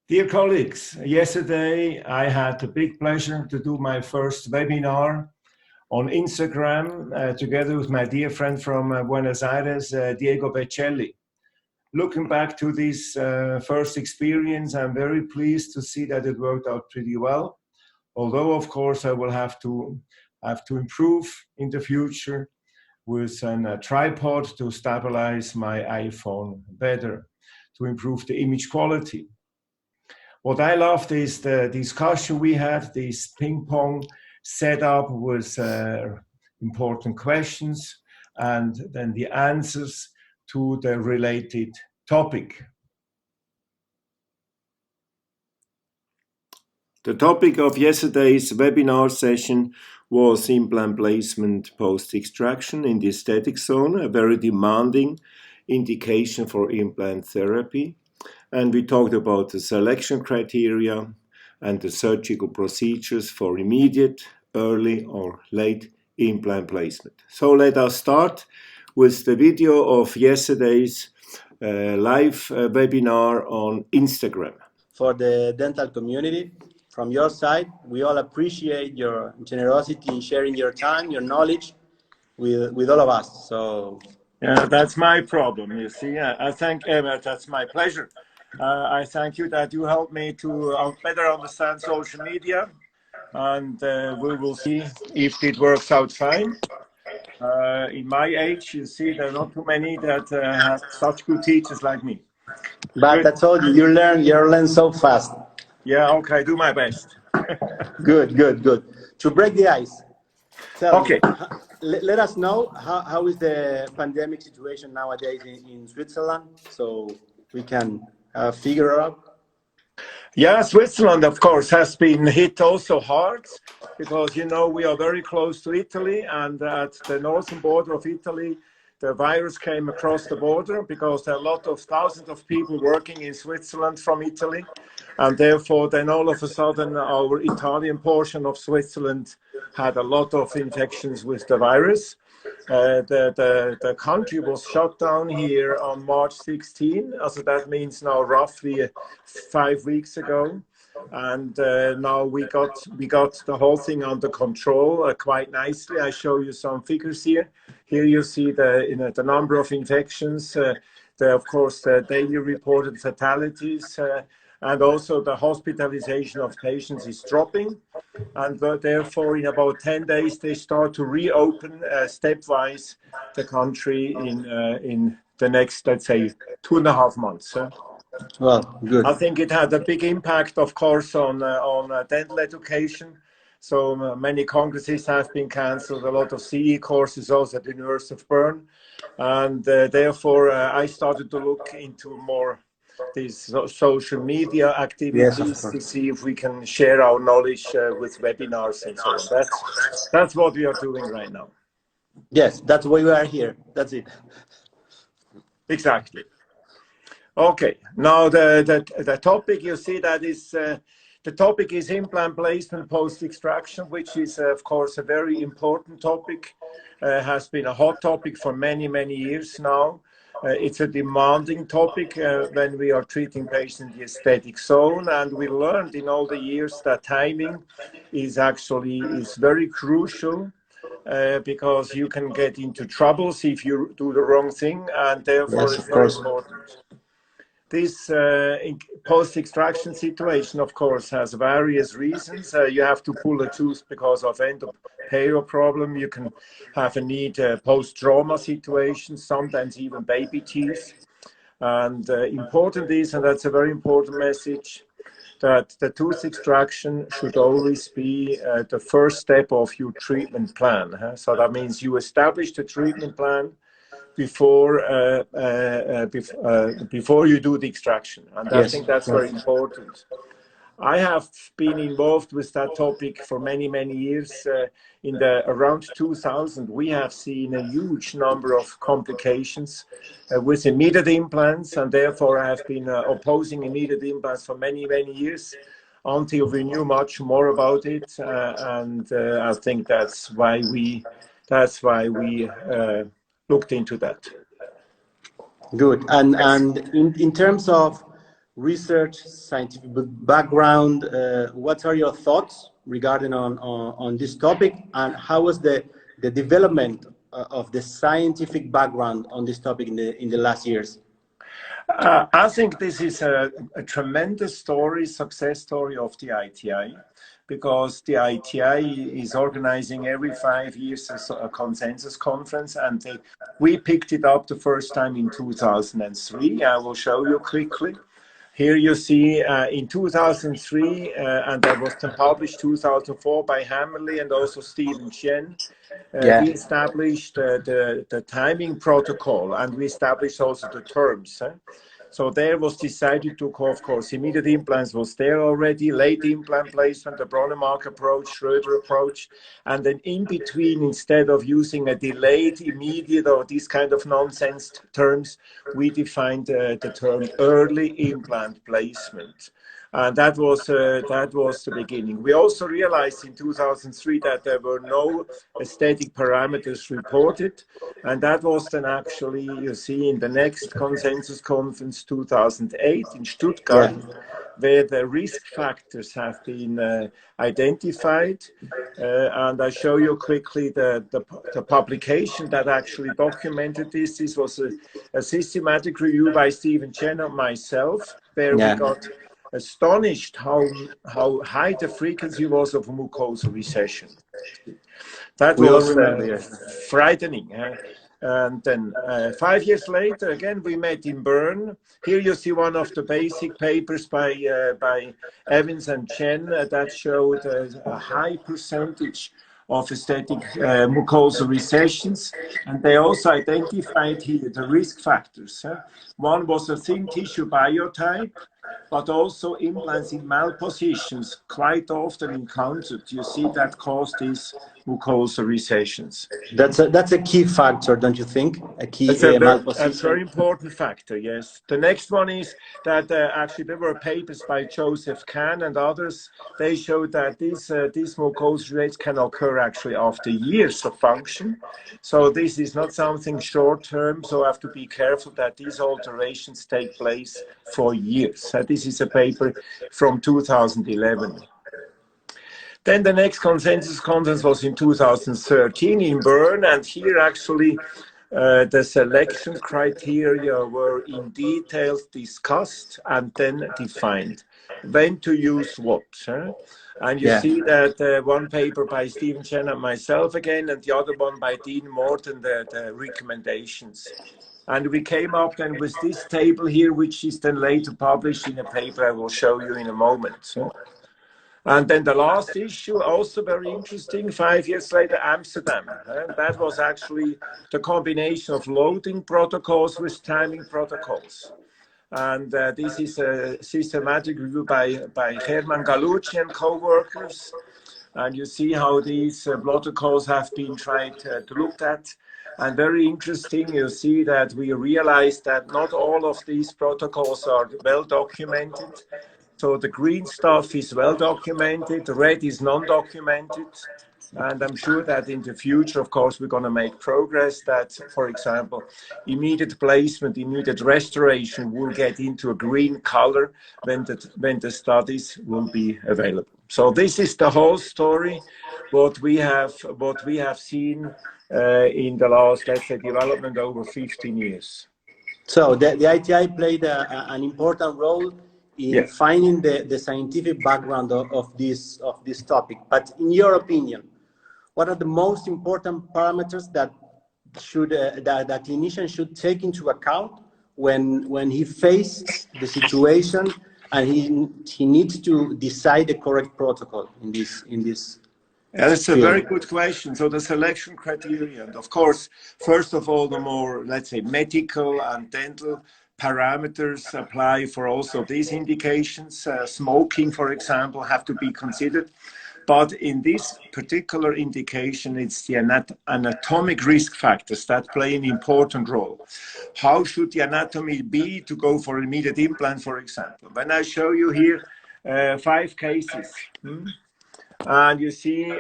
Dear colleagues, yesterday I had the big pleasure to do my first webinar on Instagram together with my dear friend from Buenos Aires, Diego Bechelli. Looking back to this first experience, I'm very pleased to see that it worked out pretty well. Although, of course, I will have to improve in the future with a tripod to stabilize my iPhone better, to improve the image quality. What I loved is the discussion we had, this ping pong setup with important questions and then the answers to the related topic. The topic of yesterday's webinar session was implant placement post-extraction in the aesthetic zone, a very demanding indication for implant therapy. And we talked about the selection criteria and the surgical procedures for immediate, early or late implant placement. So let us start with the video of yesterday's live webinar on Instagram. For the dental community, from your side, we all appreciate your generosity in sharing your time, your knowledge with all of us. So yeah, that's my problem, you see. I thank that's my pleasure. I thank you that you helped me to better understand social media, and we will see if it works out fine. In my age, you see, there are not too many that have such good teachers like me. But I told you, you learn so fast. Yeah, okay, do my best. Good. To break the ice, tell me, let us know how is the pandemic situation nowadays in Switzerland, so we can figure out. Yeah, Switzerland, of course, has been hit also hard because, you know, we are very close to Italy, and at the northern border of Italy, the virus came across the border because there are a lot of thousands of people working in Switzerland from Italy. And therefore, then all of a sudden, our Italian portion of Switzerland had a lot of infections with the virus. The country was shut down here on March 16, so that means now roughly 5 weeks ago. And now we got the whole thing under control quite nicely. I show you some figures here. Here you see the number of infections, of course the daily reported fatalities, and also the hospitalization of patients is dropping. And therefore, in about 10 days, they start to reopen stepwise the country in the next, let's say, 2.5 months. Well, good. I think it had a big impact, of course, on dental education. So many congresses have been cancelled, a lot of CE courses also at the University of Bern. And therefore, I started to look into more these social media activities to see if we can share our knowledge with webinars and so on. That's what we are doing right now. Yes, that's why we are here. That's it. Exactly. Okay, now the topic, you see, that is the topic is implant placement post-extraction, which is of course a very important topic, has been a hot topic for many years now. It's a demanding topic when we are treating patients in the aesthetic zone, and we learned in all the years that timing is very crucial. Because you can get into troubles if you do the wrong thing, and therefore it's very important. This post-extraction situation, of course, has various reasons. You have to pull a tooth because of endoperio problem. You can have a need post-trauma situation, sometimes even baby teeth. And important is, and that's a very important message, that the tooth extraction should always be the first step of your treatment plan. So that means you establish the treatment plan before you do the extraction, and I think that's very important. I have been involved with that topic for many years. In around 2000, we have seen a huge number of complications with immediate implants, and therefore I have been opposing immediate implants for many years until we knew much more about it, and I think that's why we looked into that. Good. And in terms of research, scientific background. What are your thoughts regarding on this topic, and how was the development of the scientific background on this topic in the last years? I think this is a tremendous story, success story of the ITI, because the ITI is organizing every 5 years a consensus conference, and we picked it up the first time in 2003. I will show you quickly. Here you see in 2003, and that was published 2004 by Hammerly and also Stephen Chen. We established the timing protocol, and we established also the terms. So there was decided to, of course, immediate implants was there already, late implant placement, the Bronnemark approach, Schroeder approach, and then in between, instead of using a delayed, immediate, or these kind of nonsense terms, we defined the term early implant placement. And that was the beginning. We also realized in 2003 that there were no aesthetic parameters reported, and that was then actually, you see, in the next consensus conference 2008 in Stuttgart, where the risk factors have been identified. And I show you quickly the publication that actually documented this. This was a systematic review by Stephen Chen and myself, where we got astonished how high the frequency was of mucosal recession. That was frightening. And then 5 years later, again, we met in Bern. Here you see one of the basic papers by Evans and Chen that showed a high percentage of aesthetic mucosal recessions, and they also identified here the risk factors. One was a thin tissue biotype, but also implants in malpositions quite often encountered. You see that cause these mucosal recessions. That's a key factor, don't you think? A key malposition. A very important factor, yes. The next one is that actually there were papers by Joseph Kahn and others. They showed that these mucosal rates can occur actually after years of function. So this is not something short term. So I have to be careful that these alterations take place for years. This is a paper from 2011. Then the next consensus conference was in 2013 in Bern, and here actually the selection criteria were in detail discussed and then defined. When to use what. And you see that one paper by Stephen Chen and myself again, and the other one by Dean Morton, the recommendations. And we came up then with this table here, which is then later published in a paper I will show you in a moment. And then the last issue, also very interesting, 5 years later, Amsterdam. That was actually the combination of loading protocols with timing protocols. And this is a systematic review by Herman Gallucci and co-workers. And you see how these protocols have been tried to look at. And very interesting, you see that we realized that not all of these protocols are well documented. So the green stuff is well documented, the red is non-documented. And I'm sure that in the future, of course, we're going to make progress that, for example, immediate placement, immediate restoration will get into a green color when the studies will be available. So this is the whole story, what we have seen in the last, let's say, development over 15 years. So the ITI played an important role in finding the scientific background of this topic. But in your opinion, what are the most important parameters that that clinician should take into account when he faces the situation and he needs to decide the correct protocol in this? That's a very good question. So the selection criteria, and of course, first of all, the more, let's say, medical and dental parameters apply for also these indications. Smoking, for example, have to be considered. But in this particular indication, it's the anatomic risk factors that play an important role. How should the anatomy be to go for immediate implant, for example? When I show you here 5 cases, and you see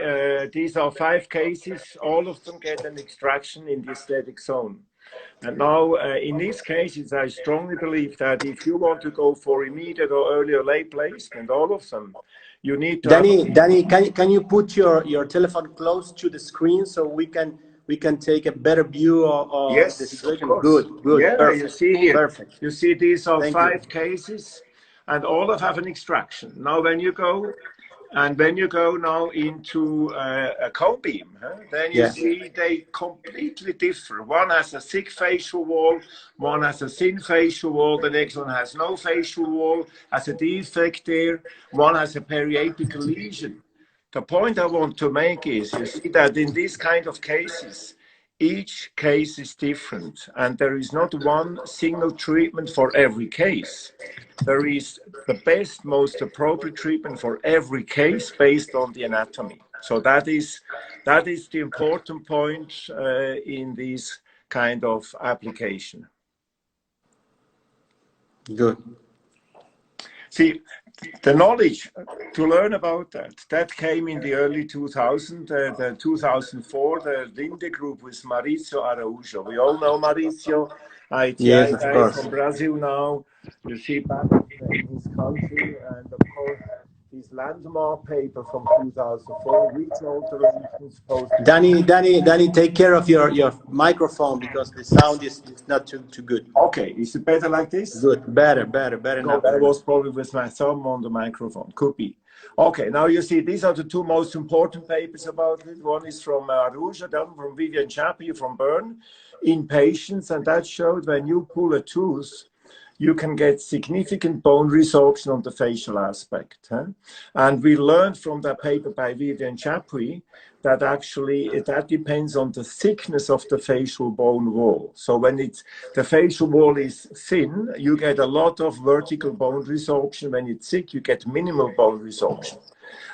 these are 5 cases, all of them get an extraction in the aesthetic zone. And now, in these cases, I strongly believe that if you want to go for immediate or early or late placement, all of them, you need to. Danny, can you put your telephone close to the screen so we can take a better view of Yes, the situation? of course. Good, Yeah, perfect. you see here. Perfect. You see these are Thank 5 you. cases, and all have an extraction. Now, when you go now into a cone beam, then you see they completely differ. One has a thick facial wall, one has a thin facial wall, the next one has no facial wall, has a defect there, one has a periapical lesion. The point I want to make is, you see that in these kind of cases, each case is different, and there is not one single treatment for every case. There is the best, most appropriate treatment for every case based on the anatomy. So that is the important point in this kind of application. Good. See, the knowledge to learn about that came in the early 2000s, the 2004, the Linde group with Mauricio Araújo. We all know Mauricio, ITI guy from Brazil now. You see back in his country, and of course, his landmark paper from 2004, regional alterations post. Danny, take care of your microphone because the sound is not too good. Okay, is it better like this? Good, better now. That was probably with my thumb on the microphone, could be. Okay, now you see these are the 2 most important papers about it. One is from Araújo, the other from Vivian Chapuis from Bern, in patients, and that showed when you pull a tooth, you can get significant bone resorption on the facial aspect. And we learned from that paper by Vivian Chapuis that actually that depends on the thickness of the facial bone wall. So when the facial wall is thin, you get a lot of vertical bone resorption. When it's thick, you get minimal bone resorption.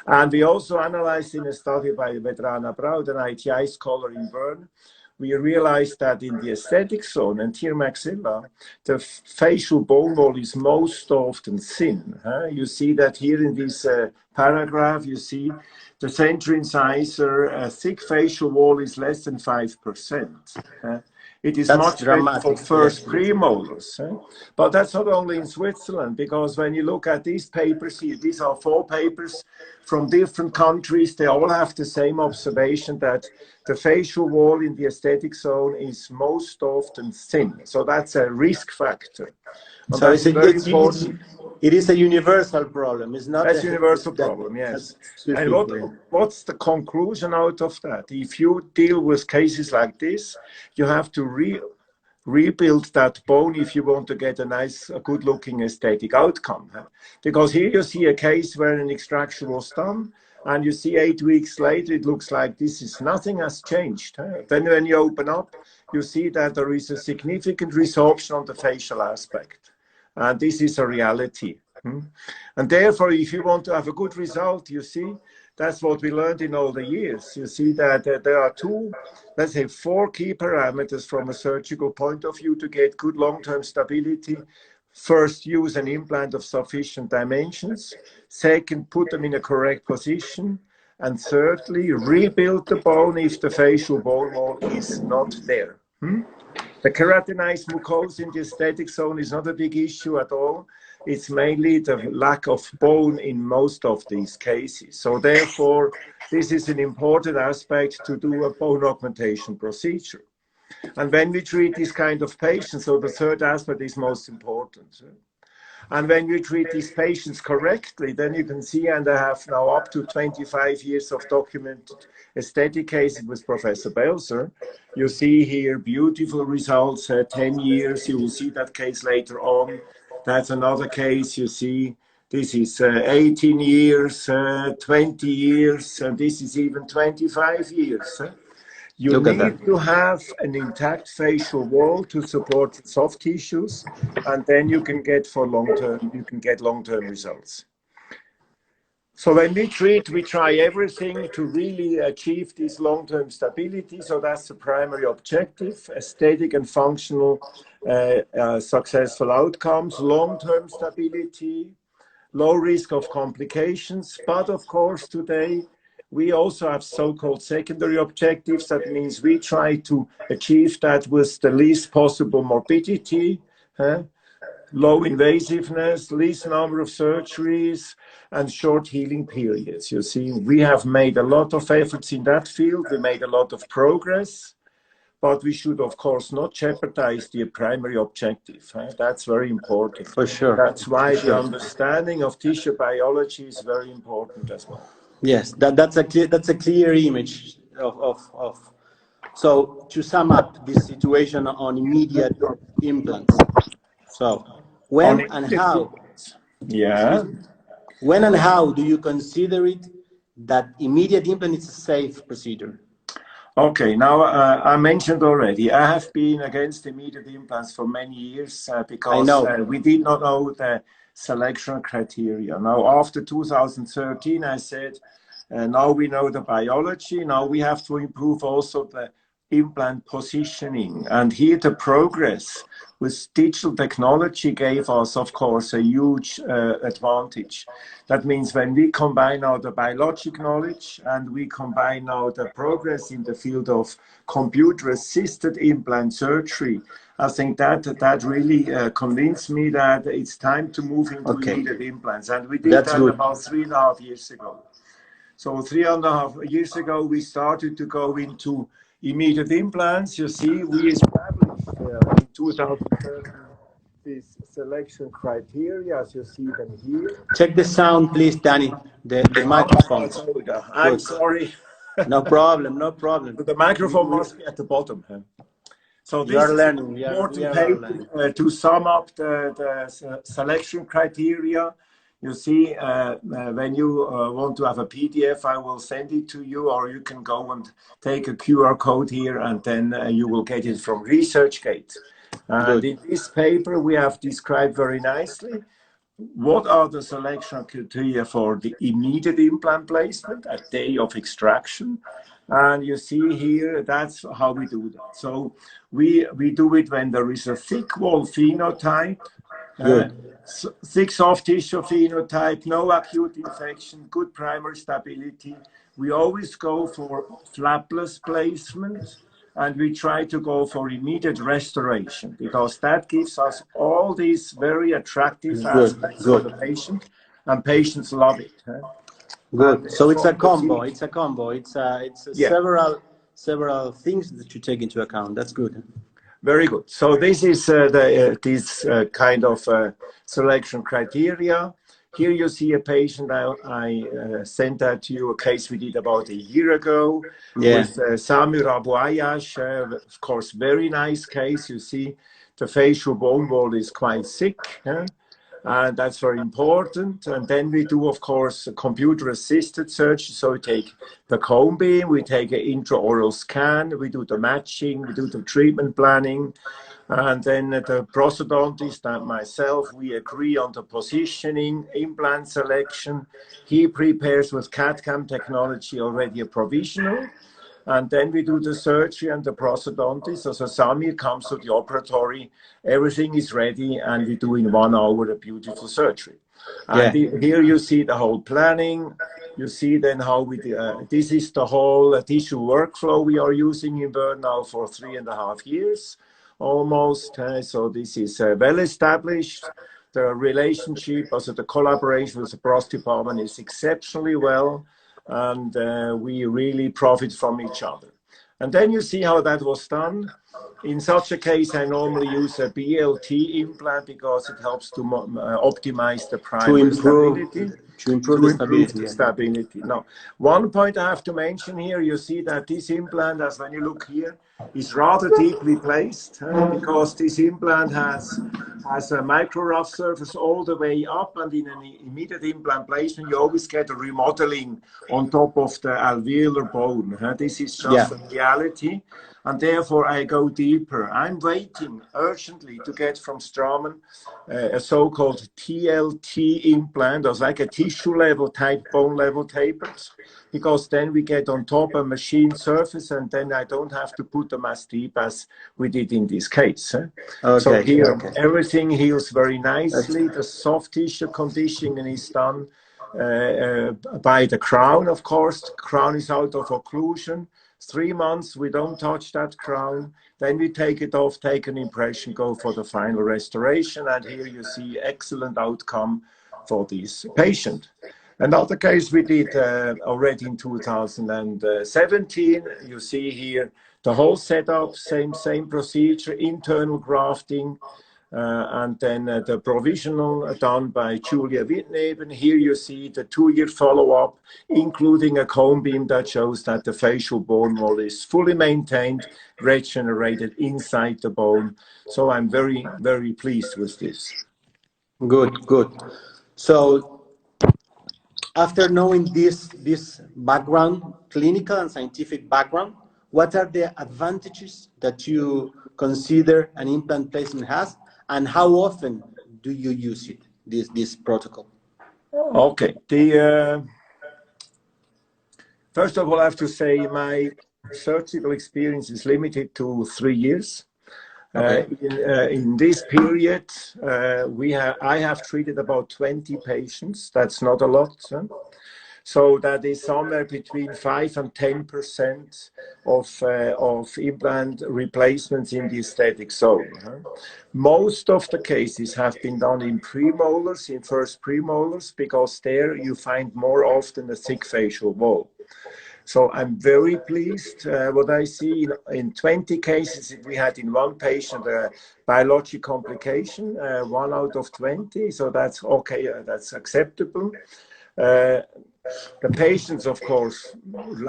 And we also analyzed in a study by Vedrana Braud, an ITI scholar in Bern, we realized that in the aesthetic zone, anterior maxilla, the facial bone wall is most often thin. You see that here in this paragraph, you see the center incisor, a thick facial wall is less than 5%. It is much better for first premolars. But that's not only in Switzerland, because when you look at these papers here, these are 4 papers from different countries. They all have the same observation that the facial wall in the aesthetic zone is most often thin. So that's a risk factor. And so it is a universal problem. It's not a universal problem, yes. And what's the conclusion out of that? If you deal with cases like this, you have to rebuild that bone if you want to get a good-looking aesthetic outcome. Because here you see a case where an extraction was done, and you see 8 weeks later, it looks like nothing has changed. Then when you open up, you see that there is a significant resorption on the facial aspect. And this is a reality. And therefore, if you want to have a good result, you see, that's what we learned in all the years. You see that there are 4 key parameters from a surgical point of view to get good long-term stability. First, use an implant of sufficient dimensions. Second, put them in a correct position. And thirdly, rebuild the bone if the facial bone wall is not there. The keratinized mucosa in the aesthetic zone is not a big issue at all. It's mainly the lack of bone in most of these cases. So therefore, this is an important aspect to do a bone augmentation procedure. And when we treat this kind of patients, so the third aspect is most important. And when we treat these patients correctly, then you can see, and I have now up to 25 years of documented aesthetic cases with Professor Buser. You see here beautiful results, 10 years. You will see that case later on. That's another case. You see, this is 18 years, 20 years, and this is even 25 years. You need to have an intact facial wall to support soft tissues, and then you can get long-term results. So when we treat, we try everything to really achieve this long-term stability. So that's the primary objective: aesthetic and functional successful outcomes, long-term stability, low risk of complications. But of course, today we also have so-called secondary objectives. That means we try to achieve that with the least possible morbidity, low invasiveness, least number of surgeries, and short healing periods. You see, we have made a lot of efforts in that field. We made a lot of progress, but we should, of course, not jeopardize the primary objective. That's very important. For sure. That's why the understanding of tissue biology is very important as well. Yes, that's a clear image of. So to sum up this situation on immediate implants. So when and how? Yeah. When and how do you consider it that immediate implant is a safe procedure? Okay, now I mentioned already, I have been against immediate implants for many years because we did not know the selection criteria. Now, after 2013, I said, now we know the biology, now we have to improve also the implant positioning. And here the progress with digital technology gave us, of course, a huge advantage. That means when we combine now the biologic knowledge and we combine now the progress in the field of computer-assisted implant surgery, I think that really convinced me that it's time to move into immediate implants. And we did that about 3.5 years ago. So 3.5 years ago, we started to go into immediate implants. You see, we established in 2013 this selection criteria, as you see them here. Check the sound, please, Danny. The microphone. I'm sorry. No problem, no problem. The microphone must be at the bottom. So this is learning. To sum up the selection criteria. You see, when you want to have a PDF, I will send it to you, or you can go and take a QR code here, and then you will get it from ResearchGate. And in this paper, we have described very nicely what are the selection criteria for the immediate implant placement at day of extraction. And you see here, that's how we do that. So we do it when there is a thick wall phenotype, thick soft tissue phenotype, no acute infection, good primary stability. We always go for flapless placement, and we try to go for immediate restoration because that gives us all these very attractive aspects for the patient, and patients love it. Good. So it's a combo. It's a combo. It's several things that you take into account. That's good. Very good. So this is this kind of selection criteria. Here you see a patient. I sent that to you, a case we did about a year ago with Samir Abu Ayash. Of course, very nice case. You see the facial bone wall is quite thick. And that's very important. And then we do, of course, computer-assisted surgery. So we take the cone beam, we take an intraoral scan, we do the matching, we do the treatment planning. And then the prosthodontist and myself, we agree on the positioning, implant selection. He prepares with CAD/CAM technology already a provisional. And then we do the surgery, and the prosthodontist, so Samir comes to the operatory, everything is ready, and we do in 1 hour a beautiful surgery. And here you see the whole planning. You see then how we, this is the whole tissue workflow we are using in Bern now for 3.5 years, almost. So this is well established. The relationship, also the collaboration with the Prost department is exceptionally well. And we really profit from each other. And then you see how that was done. In such a case, I normally use a BLT implant because it helps to optimize the primary stability. To improve the stability. Now, one point I have to mention here, you see that this implant, as when you look here, is rather deeply placed because this implant has a micro rough surface all the way up, and in an immediate implant placement, you always get a remodeling on top of the alveolar bone. This is just a reality, and therefore I go deeper. I'm waiting urgently to get from Straumann a so-called TLT implant, or like a tissue level type, bone level tapers, because then we get on top a machine surface, and then I don't have to put them as deep as we did in this case. So here everything heals very nicely. The soft tissue conditioning is done by the crown, of course. The crown is out of occlusion. 3 months, we don't touch that crown. Then we take it off, take an impression, go for the final restoration. And here you see excellent outcome for this patient. Another case we did already in 2017. You see here the whole setup, same procedure, internal grafting, and then the provisional done by Julia Wittneben. Here you see the 2-year follow-up, including a cone beam that shows that the facial bone wall is fully maintained, regenerated inside the bone. So I'm very, very pleased with this. Good, good. So after knowing this background, clinical and scientific background, what are the advantages that you consider an implant placement has, and how often do you use it, this protocol? Okay. First of all, I have to say my surgical experience is limited to 3 years. Okay. In this period, I have treated about 20 patients. That's not a lot. Huh? So that is somewhere between 5 and 10% of implant replacements in the aesthetic zone. Huh? Most of the cases have been done in premolars, in first premolars, because there you find more often a thick facial wall. So I'm very pleased what I see in 20 cases we had in one patient a biologic complication, 1 out of 20. So that's okay, that's acceptable. The patients, of course,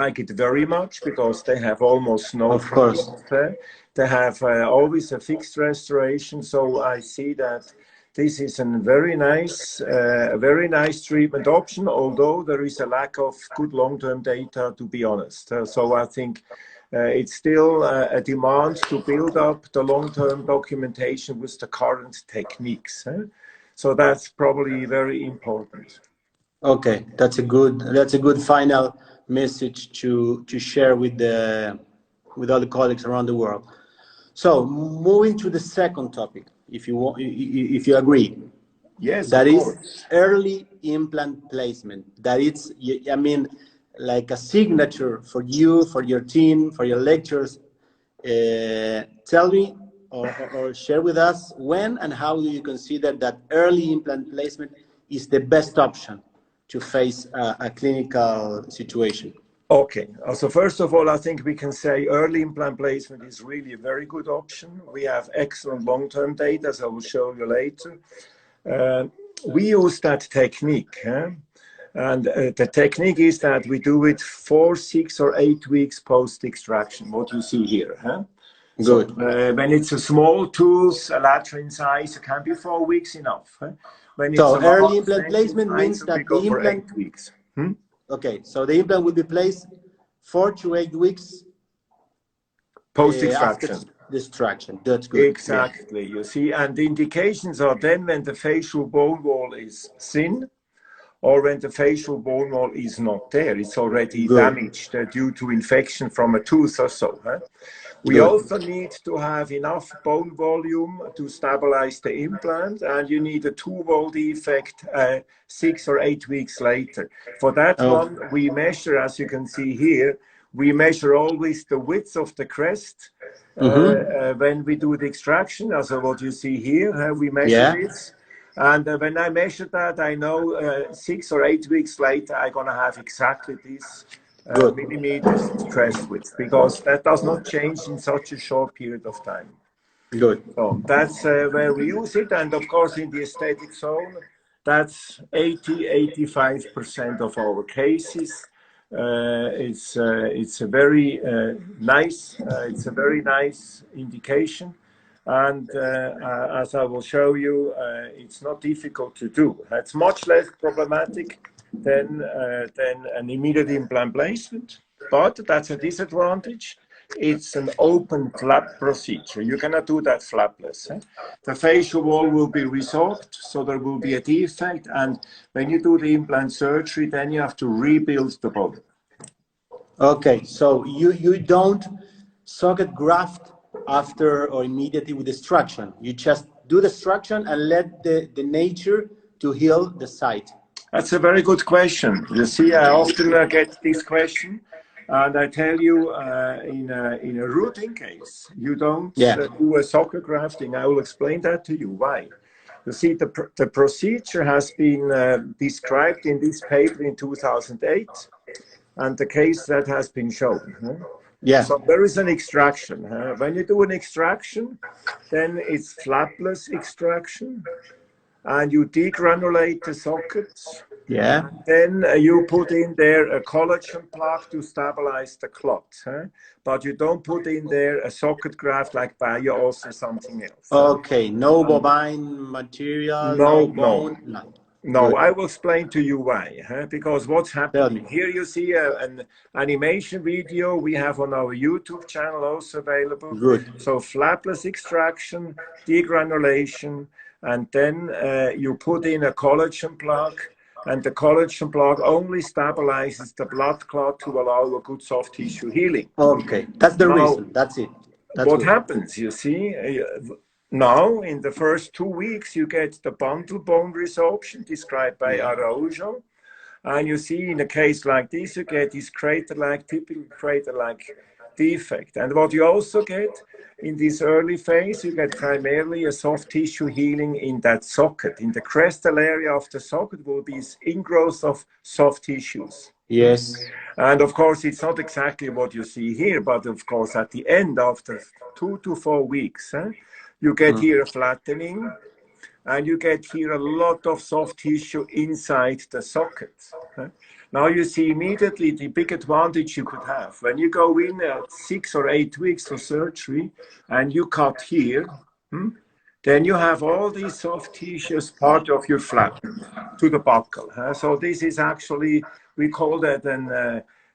like it very much because they have almost no problems. They have always a fixed restoration. So I see that this is a very nice treatment option, although there is a lack of good long-term data, to be honest. So I think it's still a demand to build up the long-term documentation with the current techniques. So that's probably very important. Okay, that's a good final message to share with all the colleagues around the world. So moving to the second topic, if you agree. Yes, that is early implant placement. That it's, I mean, like a signature for you, for your team, for your lectures. Tell me or share with us when and how do you consider that early implant placement is the best option to face a clinical situation? Okay, so first of all, I think we can say early implant placement is really a very good option. We have excellent long-term data, as I will show you later. We use that technique, and the technique is that we do it 4, 6, or 8 weeks post-extraction, what you see here. Good. So, when it's a small tooth, a lateral size, it can be 4 weeks enough. When it's so early implant placement means that the implant... 8 weeks. Okay, so the implant will be placed 4 to 8 weeks post-extraction. After the extraction. That's good. Exactly. Yeah. You see, and the indications are then when the facial bone wall is thin, or when the facial bone wall is not there. It's already damaged due to infection from a tooth or so. We also need to have enough bone volume to stabilize the implant, and you need a 2-wall defect 6 or 8 weeks later. For that one, we measure, as you can see here, we measure always the width of the crest when we do the extraction. Also what you see here, we measure this. And when I measure that, I know 6 or 8 weeks later, I'm going to have exactly this millimeters crest width, because that does not change in such a short period of time. Good. So that's where we use it. And of course, in the aesthetic zone, that's 80–85% of our cases. It's a very nice indication. And as I will show you, it's not difficult to do. It's much less problematic than an immediate implant placement, but that's a disadvantage. It's an open flap procedure. You cannot do that flapless. The facial wall will be resorbed, so there will be a defect, and when you do the implant surgery, then you have to rebuild the bone. Okay, so you don't socket graft after or immediately with extraction. You just do the extraction and let the nature to heal the site. That's a very good question. You see, I often get this question, and I tell you, in a routine case, you don't do a socket grafting. I will explain that to you. Why? You see, the procedure has been described in this paper in 2008, and the case that has been shown. Yeah. So there is an extraction. When you do an extraction, then it's flapless extraction, and you degranulate the sockets. Yeah. Then you put in there a collagen plug to stabilize the clot. But you don't put in there a socket graft like bios or something else. Okay, no bovine material, no bone, no. No, I will explain to you why. Because what's happening here, you see an animation video we have on our YouTube channel also available. Good. So flapless extraction, degranulation, and then you put in a collagen plug, and the collagen plug only stabilizes the blood clot to allow a good soft tissue healing. Okay, that's the reason. That's it. That's what happens, you see, now in the first 2 weeks, you get the bundle bone resorption described by Araujo. And you see in a case like this, you get this crater-like, typical crater-like defect. And what you also get in this early phase, you get primarily a soft tissue healing in that socket. In the crestal area of the socket will be ingrowth of soft tissues. Yes. And of course, it's not exactly what you see here, but of course, at the end, after 2 to 4 weeks, you get here a flattening, and you get here a lot of soft tissue inside the socket. Now you see immediately the big advantage you could have. When you go in at 6 or 8 weeks for surgery and you cut here, then you have all these soft tissues part of your flap to the buccal. So this is actually, we call that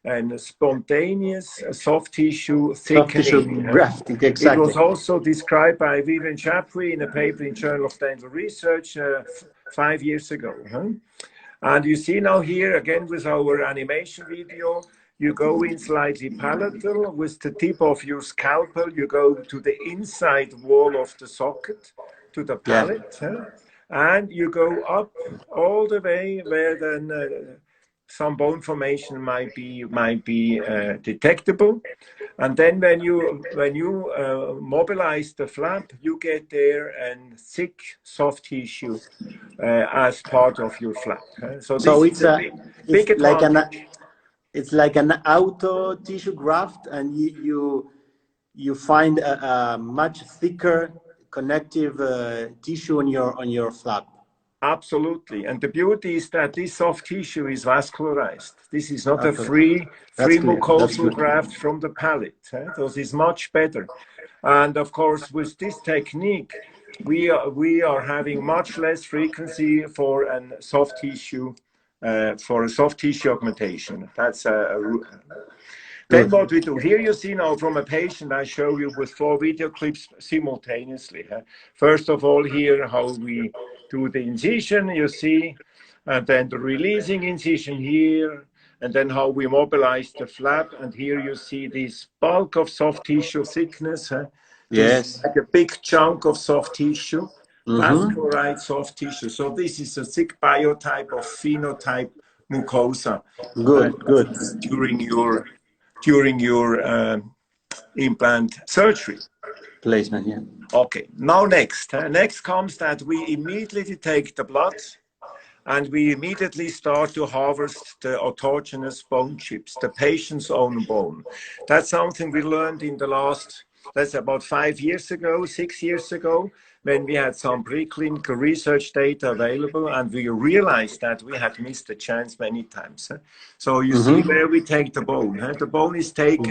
an spontaneous soft tissue thickening. Soft tissue grafting, exactly. It was also described by Vivian Chapuis in a paper in Journal of Dental Research 5 years ago. And you see now here, again with our animation video, you go in slightly palatal with the tip of your scalpel, you go to the inside wall of the socket, to the palate, and you go up all the way where then some bone formation might be detectable. And then when you mobilize the flap, you get there a thick soft tissue as part of your flap. So it's big advantage. It's like an auto tissue graft, and you find a much thicker connective tissue on your flap. Absolutely, and the beauty is that this soft tissue is vascularized. This is not a free mucosal graft from the palate. This is much better. And of course, with this technique, we are having much less frequency for a soft tissue augmentation. That's Then what we do, here you see now from a patient, I show you with 4 video clips simultaneously. First of all, here how we do the incision, you see, and then the releasing incision here, and then how we mobilize the flap, and here you see this bulk of soft tissue thickness. Yes. Like a big chunk of soft tissue, vascularized soft tissue. So this is a thick biotype of phenotype mucosa. Good. During your implant surgery. Placement, yeah. Okay, now next. Next comes that we immediately take the blood and we immediately start to harvest the autogenous bone chips, the patient's own bone. That's something we learned in the last, that's about 5 years ago, 6 years ago, when we had some preclinical research data available, and we realized that we had missed the chance many times. So you see where we take the bone. The bone is taken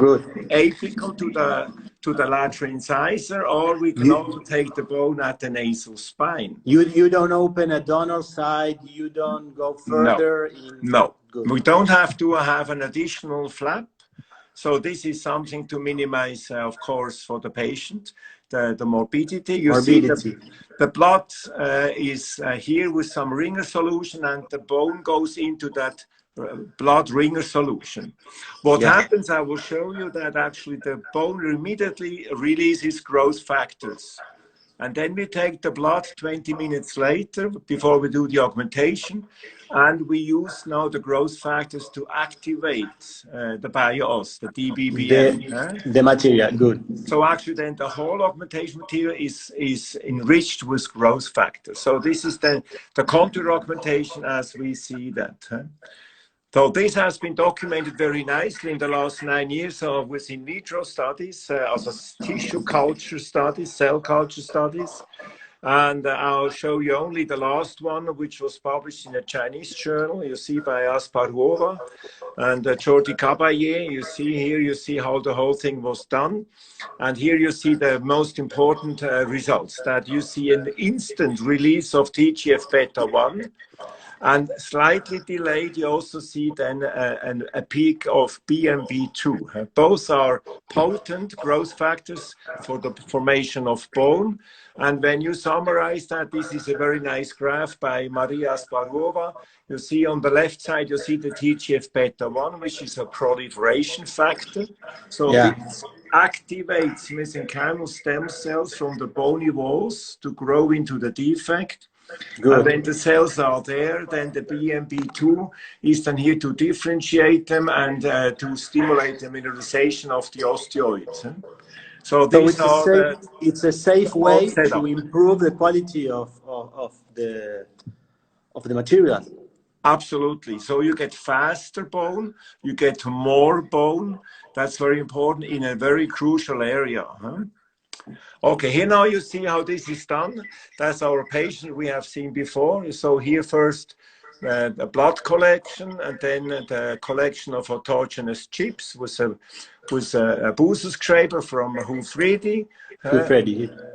apical to the lateral incisor, or we can also take the bone at the nasal spine. You don't open a donor side, you don't go further? No. We don't have to have an additional flap. So this is something to minimize, of course, for the patient, the morbidity. You see the blood is here with some ringer solution, and the bone goes into that blood ringer solution. What happens, I will show you that actually the bone immediately releases growth factors. And then we take the blood 20 minutes later before we do the augmentation. And we use now the growth factors to activate the BioOS, the DBBM. The material, good. So actually then the whole augmentation material is enriched with growth factors. So this is then the contour augmentation as we see that. So this has been documented very nicely in the last 9 years with in vitro studies, also tissue culture studies, cell culture studies. And I'll show you only the last one, which was published in a Chinese journal. You see by Asparuova and Jordi Caballé. You see here, you see how the whole thing was done. And here you see the most important results, that you see an instant release of TGF-beta-1. And slightly delayed, you also see then a peak of BMB2. Both are potent growth factors for the formation of bone. And when you summarize that, this is a very nice graph by Maria Asparuova. You see on the left side, you see the TGF-beta-1, which is a proliferation factor. So it activates mesenchymal stem cells from the bony walls to grow into the defect. Good. And when the cells are there, then the BMB2 is then here to differentiate them and to stimulate the mineralization of the osteoids. So it's a safe way to improve the quality of the material. Absolutely. So you get faster bone, you get more bone. That's very important in a very crucial area. Okay, here now you see how this is done. That's our patient we have seen before. So here first the blood collection, and then the collection of autogenous chips with a Buser scraper from Hufredi.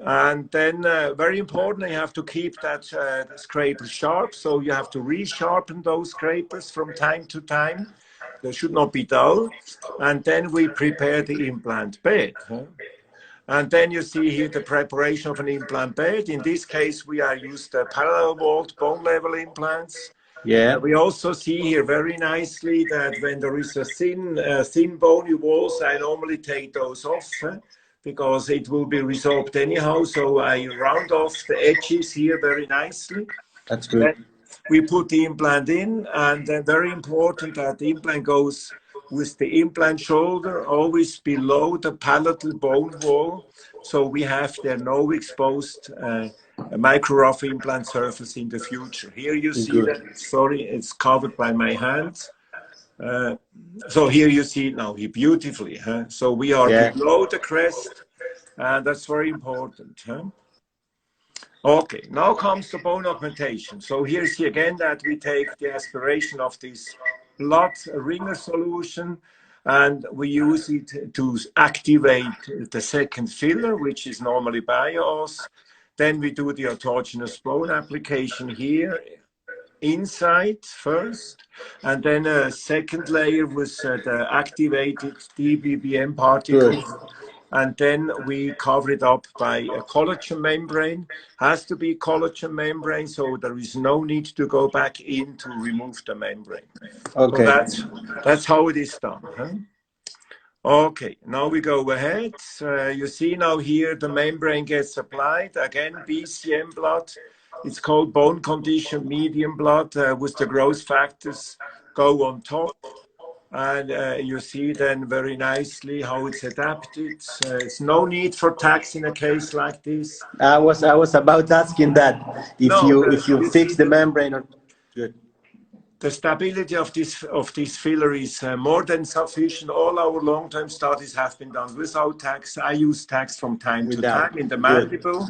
And then very important, you have to keep that the scraper sharp. So you have to resharpen those scrapers from time to time. They should not be dull. And then we prepare the implant bed. And then you see here the preparation of an implant bed. In this case, we are used parallel walled bone level implants. Yeah. We also see here very nicely that when there is a thin bony walls, I normally take those off because it will be resorbed anyhow. So I round off the edges here very nicely. That's good. Then we put the implant in, and very important that the implant goes with the implant shoulder always below the palatal bone wall. So we have there no exposed micro rough implant surface in the future. Here you see that, sorry, it's covered by my hands. So here you see it now here beautifully. So we are below the crest, and that's very important. Okay, now comes the bone augmentation. So here you see again that we take the aspiration of this blood ringer solution, and we use it to activate the second filler, which is normally BioOS. Then we do the autogenous bone application here inside first, and then a second layer with the activated DBBM particles. Good. And then we cover it up by a collagen membrane. Has to be collagen membrane, so there is no need to go back in to remove the membrane. Okay. So that's how it is done. Okay, now we go ahead. You see now here the membrane gets applied. Again, BCM blood. It's called bone conditioned medium blood with the growth factors go on top. And you see then very nicely how it's adapted. It's no need for tax in a case like this. I was about asking that if you fix the membrane or good. The stability of this filler is more than sufficient. All our long-term studies have been done without tax. I use tax from time to time in the mandible.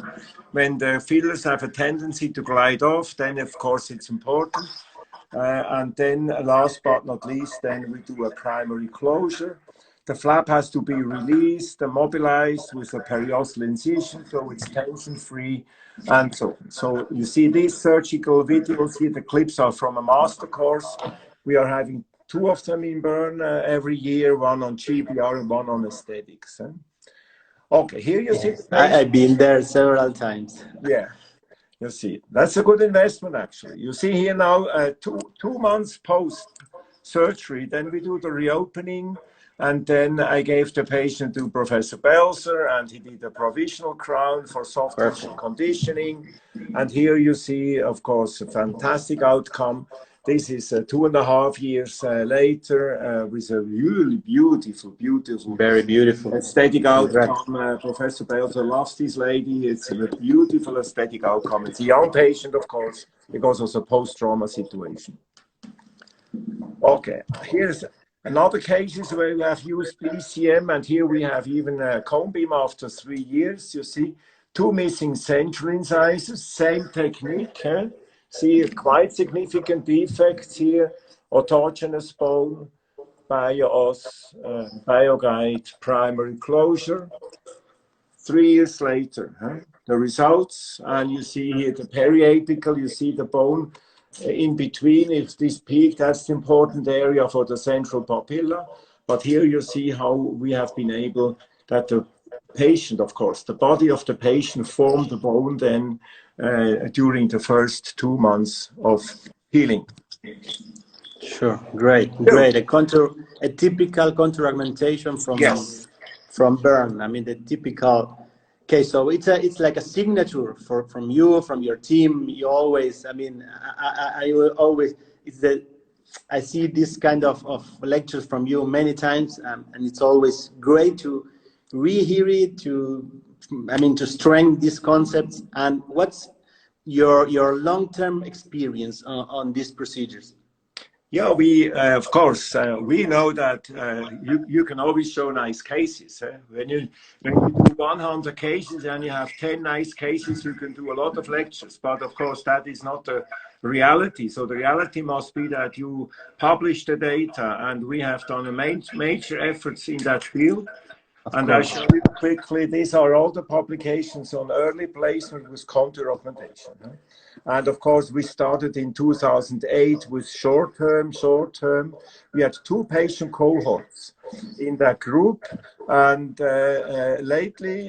When the fillers have a tendency to glide off, then of course it's important. And then last but not least, then we do a primary closure. The flap has to be released, mobilized with a periosteal incision, so it's tension-free, and so on. So you see these surgical videos here, the clips are from a master course. We are having 2 of them in Bern every year, one on GBR and one on aesthetics. Okay, here you see. I've been there several times. Yeah. You see, that's a good investment, actually. You see here now, 2 months post-surgery, then we do the reopening And then I gave the patient to Professor Belzer, and he did a provisional crown for soft tissue conditioning. And here you see, of course, a fantastic outcome. This is 2.5 years later with a really beautiful, very beautiful aesthetic outcome. Professor Belzer loves this lady. It's a beautiful aesthetic outcome. It's a young patient, of course, because of a post-trauma situation. Okay, here's another cases where we have used BCM, and here we have even a cone beam after 3 years. You see 2 missing central incisors, same technique. See quite significant defects here, autogenous bone, bio-os, bio-guide, primary closure. 3 years later, the results, and you see here the periapical, you see the bone in between. If this peak, that's the important area for the central papilla. But here you see how we have been able, that the patient, of course, the body of the patient formed the bone then during the first 2 months of healing. Sure, great. A typical contour augmentation from Bern. I mean, the typical case. So it's like a signature from you, from your team. You always, I mean, I will always, I see this kind of lectures from you many times, and it's always great to rehear it, to strengthen these concepts. And what's your long-term experience on these procedures? Yeah, we of course we know that you can always show nice cases. When you do 100 cases and you have 10 nice cases, you can do a lot of lectures. But of course, that is not the reality. So the reality must be that you publish the data, and we have done a major efforts in that field. And I'll show you quickly, these are all the publications on early placement with contour augmentation. And of course, we started in 2008 with short-term. We had 2 patient cohorts in that group. And lately,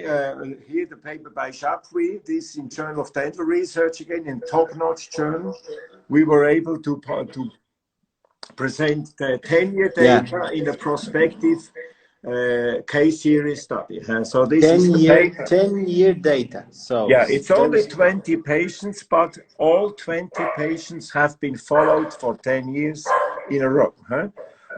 here the paper by Chapuis, this in Journal of Dental Research, again, in top-notch journal, we were able to present the 10-year data in a prospective case series study. So this is 10-year data. So yeah, it's only 20 patients, but all 20 patients have been followed for 10 years in a row.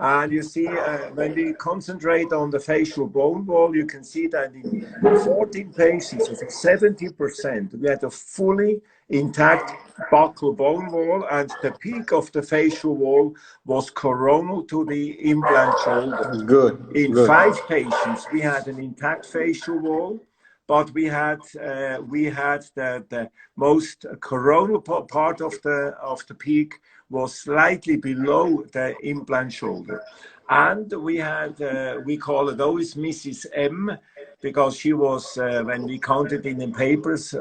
And you see, when we concentrate on the facial bone wall, you can see that in 14 patients, 70%, we had a fully intact buccal bone wall, and the peak of the facial wall was coronal to the implant shoulder. Good. In 5 patients, we had an intact facial wall, but we had the most coronal part of the peak was slightly below the implant shoulder. And we had, we call it always Mrs. M, because she was, when we counted in the papers,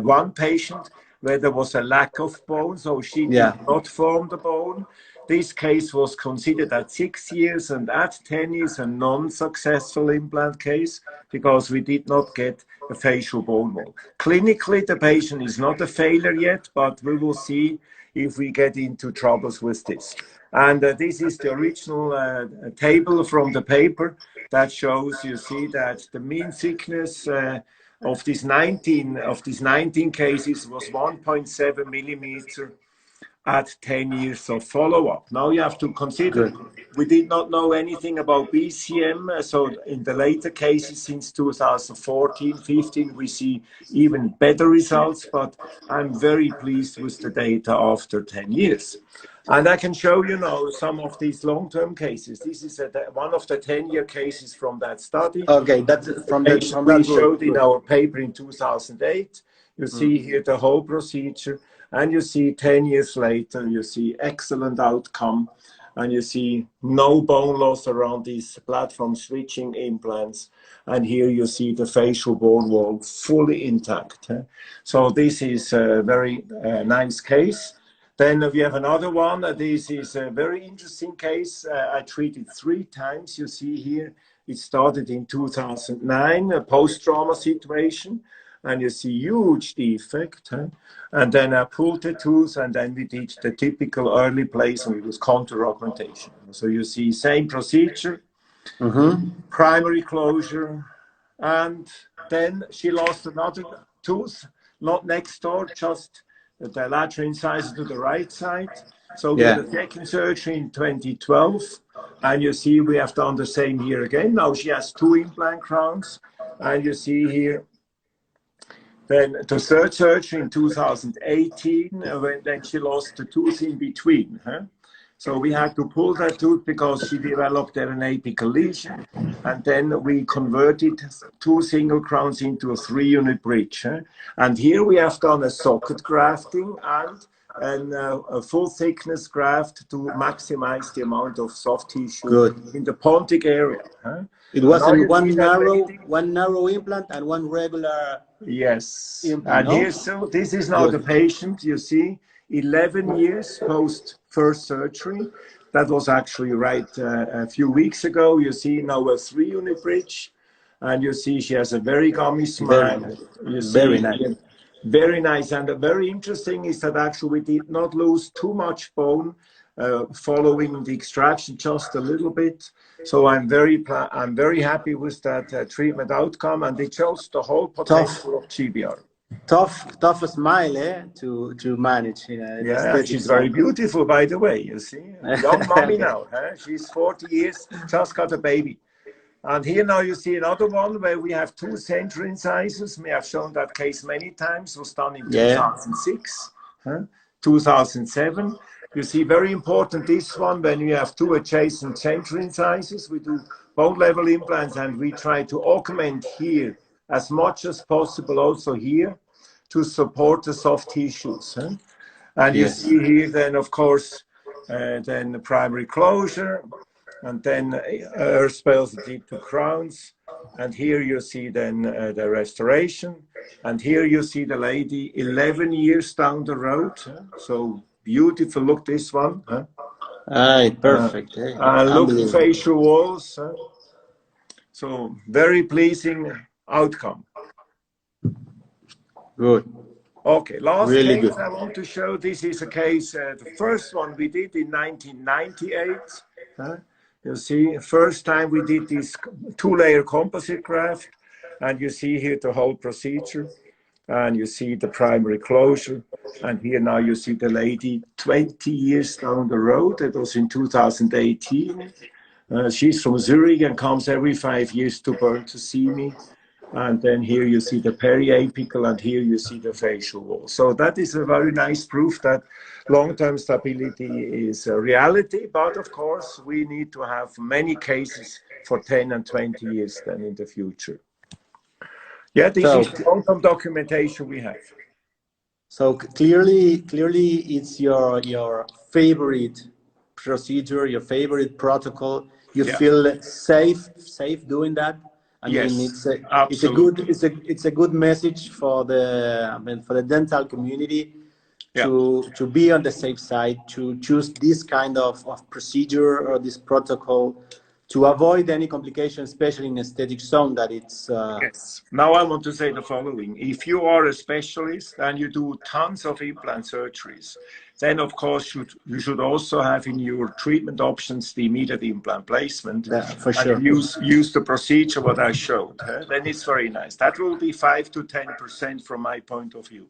one patient where there was a lack of bone, so she did not form the bone. This case was considered at 6 years, and at 10 years a non-successful implant case because we did not get a facial bone wall. Clinically, the patient is not a failure yet, but we will see if we get into troubles with this. And this is the original table from the paper that shows, you see that the mean thickness of these 19 cases was 1.7 millimeter at 10 years of follow-up. Now you have to consider, we did not know anything about BCM, so in the later cases since 2014, 15, we see even better results, but I'm very pleased with the data after 10 years. And I can show you now some of these long-term cases. This is one of the 10-year cases from that study. Okay, that's from that we showed in our paper in 2008. You see here the whole procedure. And you see 10 years later, you see excellent outcome, and you see no bone loss around these platform switching implants. And here you see the facial bone wall fully intact. So this is a very nice case. Then we have another one. This is a very interesting case. I treated 3 times. You see here, it started in 2009, a post-trauma situation. And you see huge defect. And then I pulled the tooth, and then we did the typical early placement with contour augmentation. So you see same procedure. primary closure, and then she lost another tooth, not next door, just the lateral incisor to the right side. So we had a second surgery in 2012, and you see we have done the same here again. Now she has 2 implant crowns, and you see here then the third surgery in 2018, when then she lost the tooth in between. So we had to pull that tooth because she developed an apical lesion, and then we converted 2 single crowns into a 3-unit bridge. And here we have done a socket grafting and a full thickness graft to maximize the amount of soft tissue in the pontic area. It wasn't one narrow implant and one regular implant. And here, so this is now the patient, you see, 11 years post first surgery. That was actually a few weeks ago. You see now a 3-unit bridge, and you see she has a very gummy smile. Very nice. Very nice. And very interesting is that actually we did not lose too much bone following the extraction, just a little bit. So I'm very happy with that treatment outcome, and it shows the whole potential of GBR. Tough smile, to manage. Yeah, she's very beautiful, by the way. You see, young mommy now. She's 40 years, just got a baby. And here now you see another one where we have 2 central incisors. We have shown that case many times. It was done in 2006, 2007. You see, very important, this one, when you have 2 adjacent central incisors, we do bone level implants, and we try to augment here as much as possible also here to support the soft tissues. And you see here then, of course, then the primary closure, and then spells the deep 2 crowns. And here you see then the restoration. And here you see the lady 11 years down the road. So beautiful, look this one. Perfect. Look the facial walls. So very pleasing outcome. Good. Okay, last really case good. I want to show. This is a case, the first one we did in 1998. You see, first time we did this 2-layer composite graft, and you see here the whole procedure, and you see the primary closure, and here now you see the lady 20 years down the road. It was in 2018. She's from Zurich and comes every 5 years to Bern to see me. And then here you see the periapical, and here you see the facial wall. So that is a very nice proof that long-term stability is a reality. But of course, we need to have many cases for 10 and 20 years then in the future. Yeah, this is the long-term documentation we have. So clearly it's your favorite procedure, your favorite protocol. You feel safe doing that. I mean, it's a good message for the dental community to be on the safe side, to choose this kind of procedure or this protocol to avoid any complications, especially in aesthetic zone. That it's Now I want to say the following: if you are a specialist and you do tons of implant surgeries, then of course you should also have in your treatment options the immediate implant placement. For sure. And use the procedure what I showed. Then it's very nice. That will be 5 to 10% from my point of view.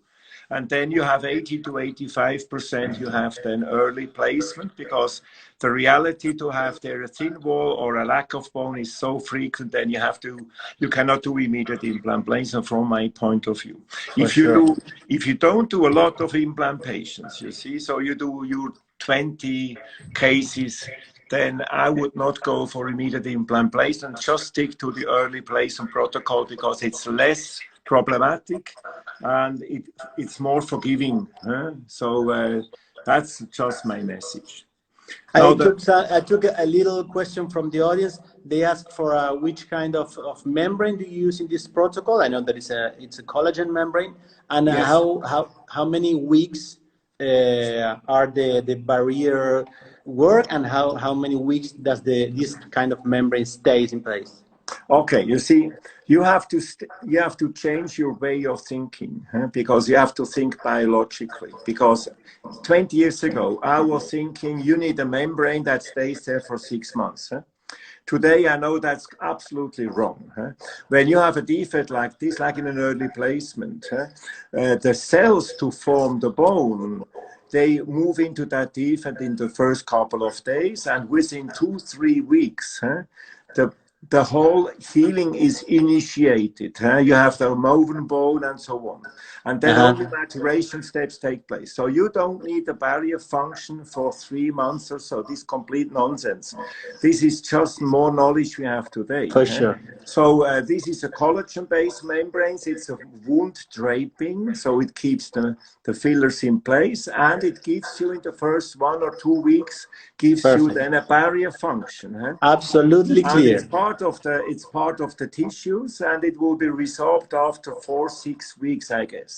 And then you have 80 to 85% you have then early placement, because the reality to have there a thin wall or a lack of bone is so frequent, then you cannot do immediate implant placement from my point of view. If you don't do a lot of implant patients, you see, so you do your 20 cases, then I would not go for immediate implant placement. Just stick to the early placement protocol, because it's less problematic and it's more forgiving. So that's just my message. I took a little question from the audience. They asked for which kind of membrane do you use in this protocol. I know that it's a collagen membrane, and how many weeks are the barrier work, and how many weeks does this kind of membrane stays in place? Okay, you see, you have to change your way of thinking, because you have to think biologically. Because 20 years ago, I was thinking you need a membrane that stays there for 6 months. Today, I know that's absolutely wrong. When you have a defect like this, like in an early placement, the cells to form the bone, they move into that defect in the first couple of days, and within 2-3 weeks, the whole healing is initiated. You have the woven bone and so on. And then only maturation steps take place. So you don't need a barrier function for 3 months or so. This complete nonsense. This is just more knowledge we have today. For sure. So this is a collagen-based membranes. It's a wound draping, so it keeps the fillers in place, and it gives you in the first 1 or 2 weeks, gives you then a barrier function. Absolutely clear. It's part of the tissues, and it will be resolved after 4-6 weeks, I guess.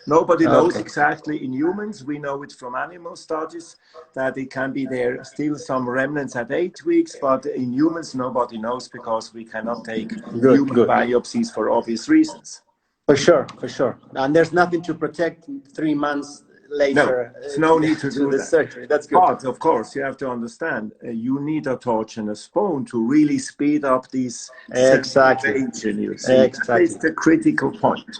Nobody knows exactly in humans. We know it from animal studies that it can be there still some remnants at 8 weeks, but in humans nobody knows because we cannot take human biopsies for obvious reasons. For sure, for sure. And there's nothing to protect 3 months later. No, there's no need to do the that. surgery. That's good. But of course, you have to understand, you need a torch and a spoon to really speed up this segmentation, you see. Exactly. It's the critical point.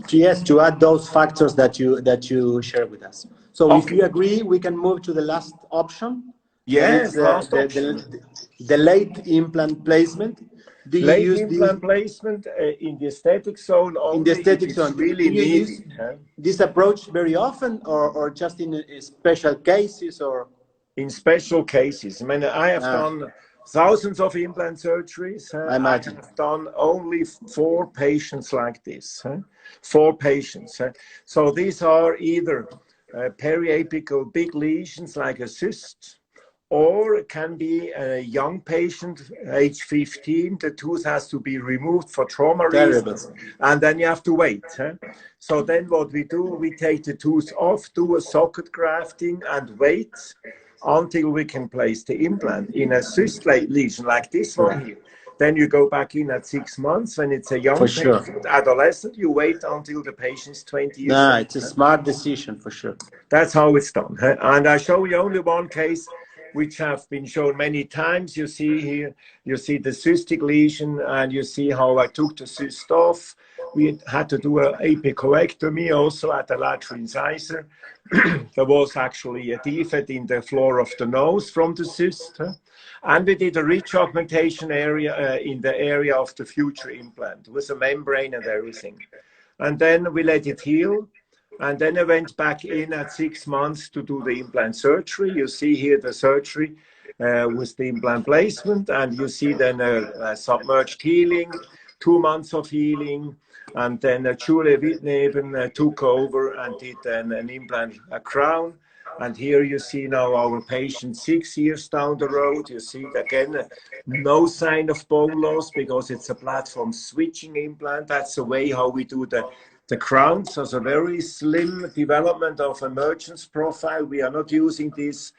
Yes, to add those factors that you share with us. So if you agree, we can move to the last option. Yes, last option. The late implant placement. Do you late use implant placement in the aesthetic zone only? In the aesthetic zone. Really do you use this approach very often, or just in special cases, or? In special cases. I mean, I have done thousands of implant surgeries. I have done only 4 patients like this. 4 patients. So these are either periapical big lesions like a cyst, or it can be a young patient, age 15, the tooth has to be removed for trauma reasons, and then you have to wait. So then what we do, we take the tooth off, do a socket grafting, and wait until we can place the implant. In a cyst lesion like this one here, then you go back in at 6 months. When it's a young patient, adolescent, you wait until the patient is 20 years old. It's a smart decision for sure. That's how it's done. And I show you only one case which have been shown many times. You see here, you see the cystic lesion, and you see how I took the cyst off. We had to do an apicoectomy also at the lateral incisor. There was actually a defect in the floor of the nose from the cyst. And we did a rich augmentation area in the area of the future implant with a membrane and everything. And then we let it heal. And then I went back in at 6 months to do the implant surgery. You see here the surgery with the implant placement, and you see then a submerged healing, 2 months of healing, and then Julie Wittneben took over and did then an implant, a crown. And here you see now our patient 6 years down the road. You see again, no sign of bone loss because it's a platform switching implant. That's the way how we do the crowns. So it's a very slim development of emergence profile. We are not using these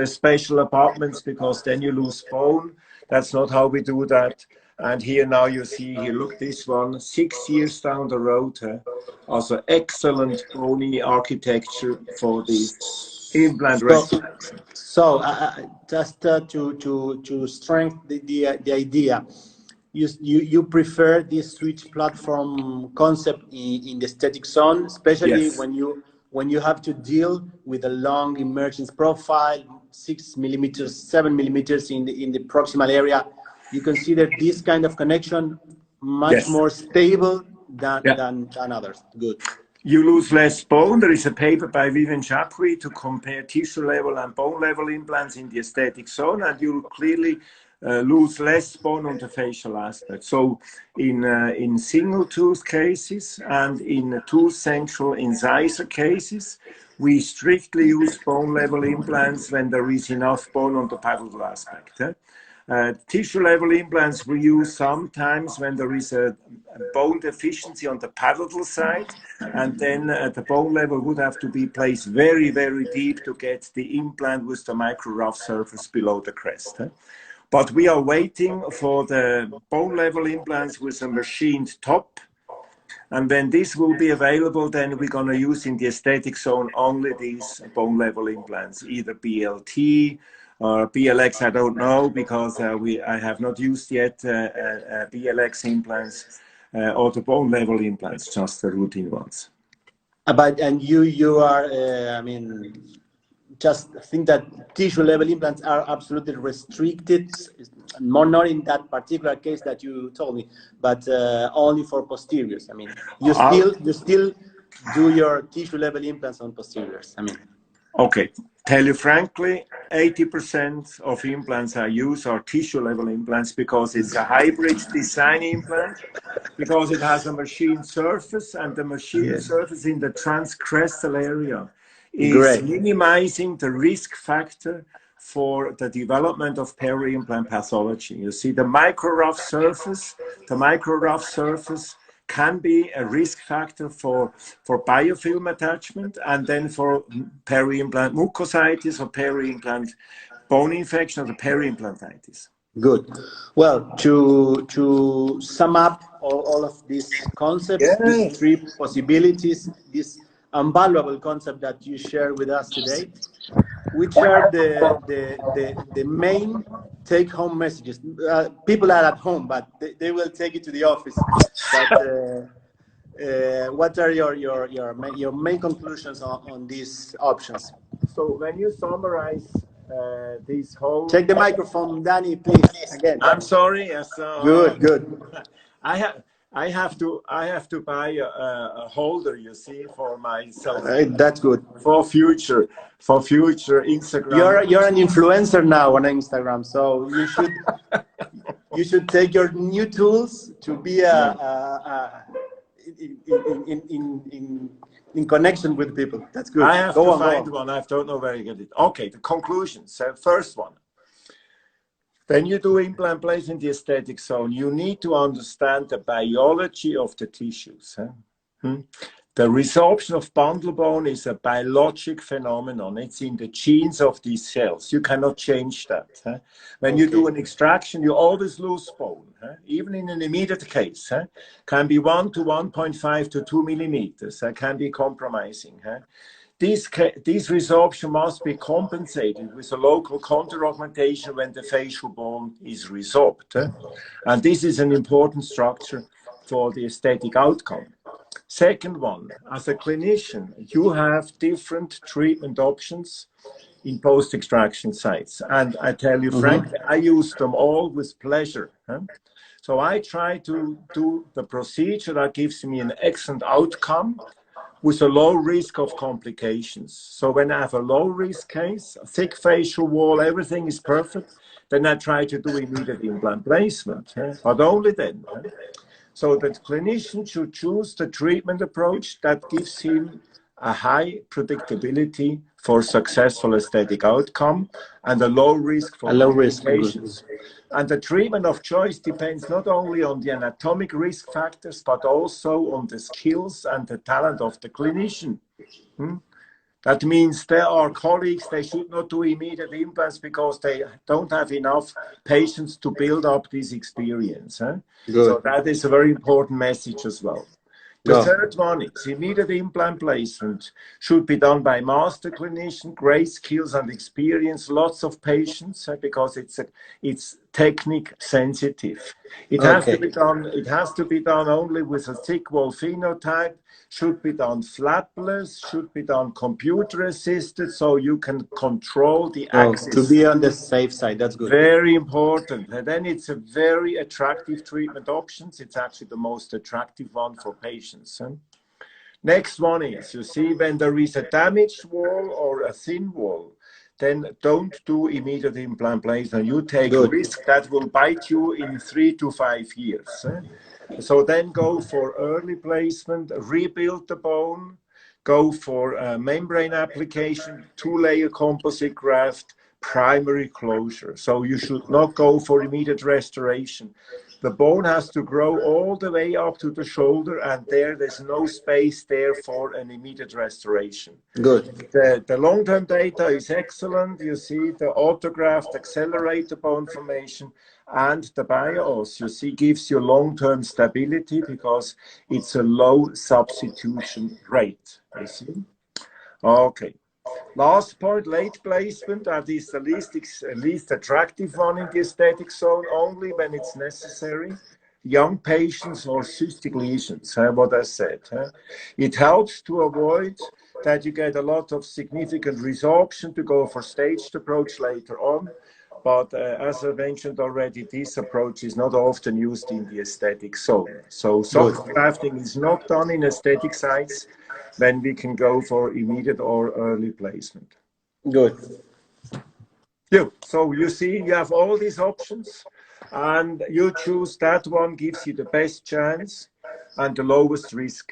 special abutments because then you lose bone. That's not how we do that. And here now you see here, look, this one, 6 years down the road, also excellent bony architecture for the implant restoration. So just to strengthen the idea, you prefer this switch platform concept in the aesthetic zone, especially when you have to deal with a long emergence profile, 6 millimeters, 7 millimeters in the proximal area. You consider this kind of connection much more stable than others. Good. You lose less bone. There is a paper by Vivian Chapuis to compare tissue level and bone level implants in the aesthetic zone, and you clearly lose less bone on the facial aspect. So in single tooth cases and in tooth central incisor cases, we strictly use bone level implants when there is enough bone on the palatal aspect. Tissue level implants we use sometimes when there is a bone deficiency on the palatal side, and then the bone level would have to be placed very, very deep to get the implant with the micro rough surface below the crest. But we are waiting for the bone level implants with a machined top. And when this will be available, then we're going to use in the aesthetic zone only these bone level implants, either BLT BLX, I don't know, because I have not used yet BLX implants or the bone level implants, just the routine ones. And you are, I mean, just think that tissue level implants are absolutely restricted, more not in that particular case that you told me, but only for posteriors. I mean, you still do your tissue level implants on posteriors. I mean, okay, tell you frankly, 80% of implants I use are tissue level implants because it's a hybrid design implant, because it has a machine surface, and the machine surface in the transcrestal area is minimizing the risk factor for the development of peri-implant pathology. You see, the micro-rough surface can be a risk factor for biofilm attachment, and then for peri-implant mucositis or peri-implant bone infection or the peri-implantitis. Good. Well, to sum up all of these concepts, these three possibilities, this invaluable concept that you share with us today, which are the main take-home messages? People are at home, but they will take it to the office. But what are your main conclusions on these options? So when you summarize this whole... Take the microphone, Danny, please. Again. I'm sorry. Yes, good. I have to buy a holder, you see, for myself. That's good. For future Instagram. You're an influencer now on Instagram, so you should take your new tools to be in connection with people. That's good. I have to find one. I don't know where you get it. Okay, the conclusions. First one. When you do implant placement in the aesthetic zone, you need to understand the biology of the tissues. The resorption of bundle bone is a biologic phenomenon. It's in the genes of these cells. You cannot change that. When you do an extraction, you always lose bone. Even in an immediate case, can be 1 to 1.5 to 2 millimeters. Can be compromising. This resorption must be compensated with a local contour augmentation when the facial bone is resorbed. And this is an important structure for the aesthetic outcome. Second one, as a clinician, you have different treatment options in post-extraction sites. And I tell you frankly, I use them all with pleasure. So I try to do the procedure that gives me an excellent outcome with a low risk of complications. So when I have a low risk case, a thick facial wall, everything is perfect, then I try to do immediate implant placement, but only then. So that clinician should choose the treatment approach that gives him a high predictability for successful aesthetic outcome and a low risk for complications. And the treatment of choice depends not only on the anatomic risk factors, but also on the skills and the talent of the clinician. That means there are colleagues, they should not do immediate implants because they don't have enough patients to build up this experience. So that is a very important message as well. The third one is immediate implant placement should be done by master clinician, great skills and experience, lots of patients, because it's technique sensitive. It has to be done only with a thick wall phenotype, should be done flapless, should be done computer assisted, so you can control the axis. To be on the safe side, that's good. Very important. And then it's a very attractive treatment options. It's actually the most attractive one for patients. Next one is, you see, when there is a damaged wall or a thin wall, then don't do immediate implant placement. You take a risk that will bite you in 3 to 5 years. So then go for early placement, rebuild the bone, go for a membrane application, 2-layer composite graft, primary closure. So you should not go for immediate restoration. The bone has to grow all the way up to the shoulder, and there's no space there for an immediate restoration. Good. The long-term data is excellent. You see the autograft accelerate the bone formation, and the BioOs, you see, gives you long-term stability because it's a low substitution rate, you see. Okay. Last point, late placement, that is the least attractive one in the aesthetic zone, only when it's necessary. Young patients or cystic lesions, what I said. It helps to avoid that you get a lot of significant resorption to go for staged approach later on. But as I mentioned already, this approach is not often used in the aesthetic zone. So soft grafting is not done in aesthetic sites when we can go for immediate or early placement. Good. Yeah. So you see, you have all these options, and you choose that one gives you the best chance and the lowest risk,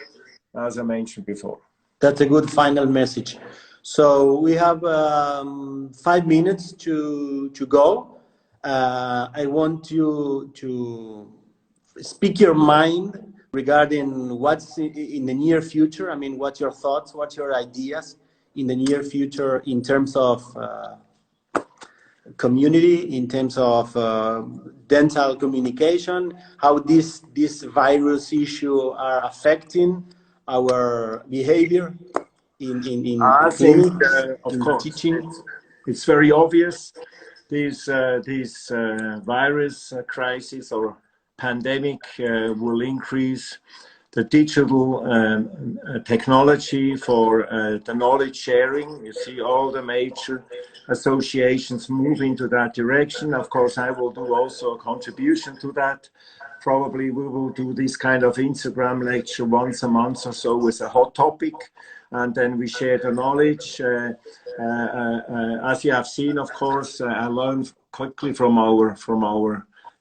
as I mentioned before. That's a good final message. So we have 5 minutes to go. I want you to speak your mind regarding what's in the near future. I mean, what's your thoughts, what's your ideas in the near future in terms of community, in terms of dental communication, how this virus issue are affecting our behavior in clinics, of in course, teaching. it's very obvious. This virus crisis or pandemic will increase the digital technology for the knowledge sharing. You see all the major associations move into that direction. Of course, I will do also a contribution to that. Probably we will do this kind of Instagram lecture once a month or so with a hot topic, and then we share the knowledge. As you have seen, of course, I learned quickly from our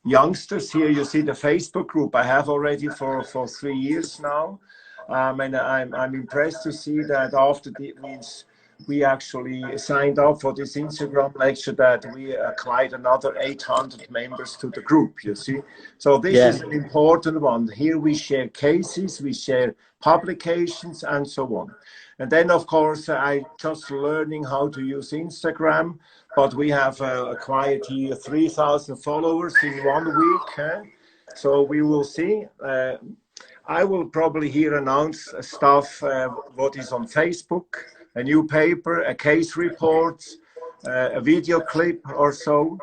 youngsters here. You see the Facebook group I have already for 3 years now, and I'm impressed to see that after the means we actually signed up for this Instagram lecture that we acquired another 800 members to the group, you see. So this is an important one. Here we share cases, we share publications and so on. And then, of course, I just learning how to use Instagram, but we have acquired here 3,000 followers in 1 week. So we will see. I will probably here announce stuff, what is on Facebook, a new paper, a case report, a video clip or so.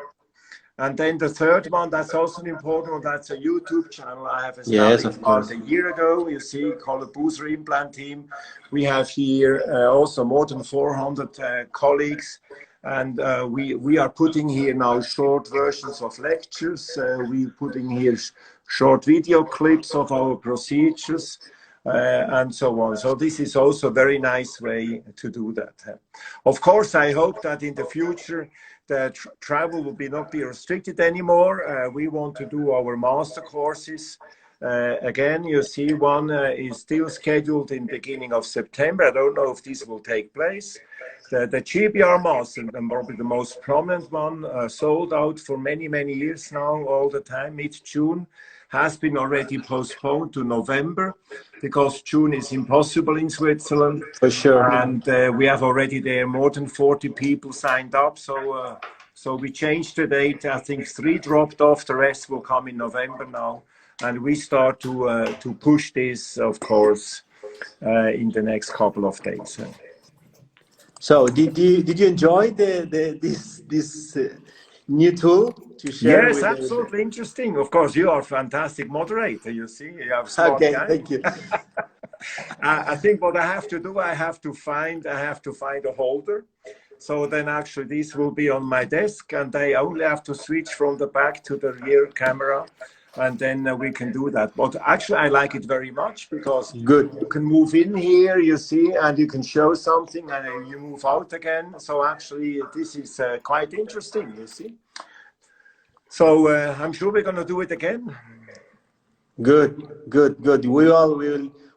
And then the third one, that's also an important one, that's a YouTube channel I have established about a year ago. You see, called the Buser Implant Team. We have here also more than 400 colleagues. And we are putting here now short versions of lectures. We're putting here short video clips of our procedures. And so on. So this is also a very nice way to do that. Of course, I hope that in the future the travel will not be restricted anymore. We want to do our master courses. Again, you see one is still scheduled in the beginning of September. I don't know if this will take place. The GBR master, probably the most prominent one, sold out for many, many years now, all the time, mid-June. Has been already postponed to November because June is impossible in Switzerland. For sure. And we have already there more than 40 people signed up. So we changed the date. I think 3 dropped off. The rest will come in November now. And we start to push this, of course, in the next couple of days. So did you enjoy this new tool to share? Yes, absolutely interesting. Of course, you are a fantastic moderator. You see, you have smart guy. Thank you. I think what I have to do, I have to find a holder. So then actually this will be on my desk, and I only have to switch from the back to the rear camera, and then we can do that. But actually, I like it very much because you can move in here, you see, and you can show something, and you move out again. So actually, this is quite interesting, you see. So I'm sure we're going to do it again. Good.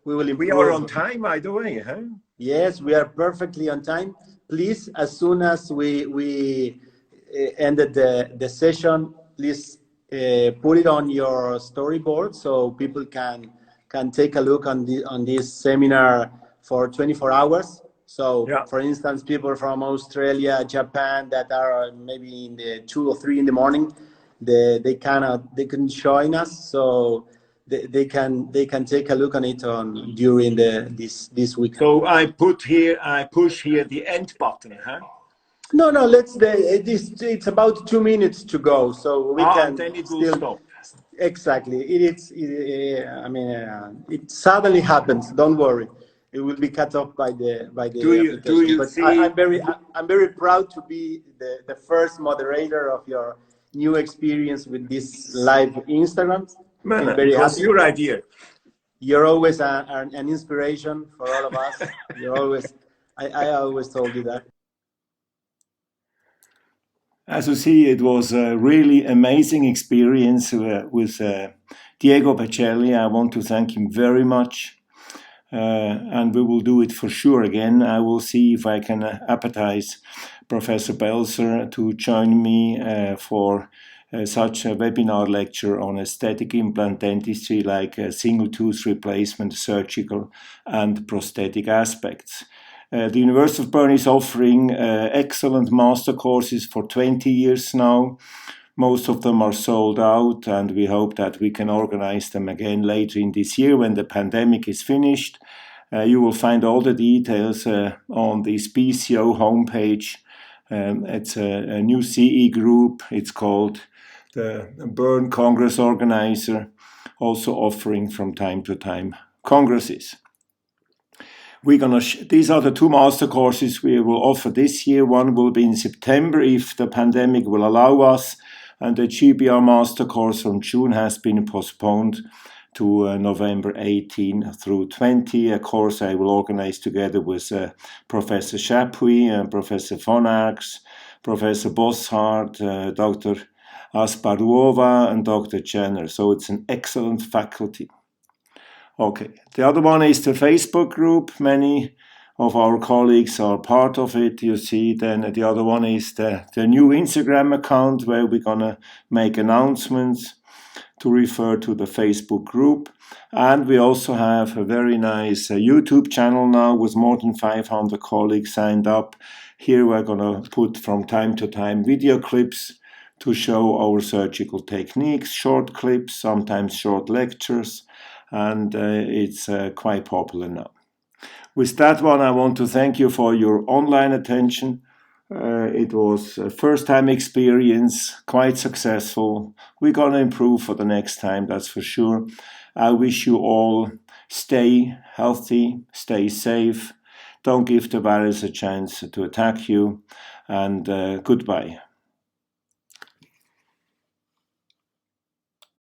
We will improve. We are on time, by the way, huh? Yes, we are perfectly on time. Please, as soon as we ended the session, please put it on your storyboard so people can take a look on this seminar for 24 hours. So, for instance, people from Australia, Japan that are maybe in the 2 or 3 in the morning, they can join us. So they can take a look on it during this weekend. So I push here the end button, huh? No, it's about 2 minutes to go, so we can. Then it will stop. Exactly. It suddenly happens. Don't worry. It will be cut off by the application. Do you see? I'm very proud to be the first moderator of your new experience with this live Instagram. Man, it was your idea. You're always an inspiration for all of us. I always told you that. As you see, it was a really amazing experience with Diego Bechelli. I want to thank him very much. And we will do it for sure again. I will see if I can appetize Professor Buser to join me for such a webinar lecture on aesthetic implant dentistry, like single tooth replacement, surgical and prosthetic aspects. The University of Bern is offering excellent master courses for 20 years now. Most of them are sold out, and we hope that we can organize them again later in this year when the pandemic is finished. You will find all the details on this BCO homepage. It's a new CE group. It's called the Bern Congress Organizer, also offering from time to time congresses. These are the two master courses we will offer this year. One will be in September if the pandemic will allow us, and the GBR master course from June has been postponed to November 18 through 20, a course I will organize together with Professor Chapuis, Professor von Arx, Professor Bosshardt, Dr. Asparuova, and Dr. Jenner. So it's an excellent faculty. Okay, the other one is the Facebook group. Many of our colleagues are part of it. You see, then the other one is the new Instagram account where we're gonna make announcements to refer to the Facebook group. And we also have a very nice YouTube channel now with more than 500 colleagues signed up. Here we're gonna put from time to time video clips to show our surgical techniques, short clips, sometimes short lectures, and it's quite popular now. With that one, I want to thank you for your online attention. It was a first-time experience, quite successful. We're going to improve for the next time, that's for sure. I wish you all stay healthy, stay safe. Don't give the virus a chance to attack you, and goodbye.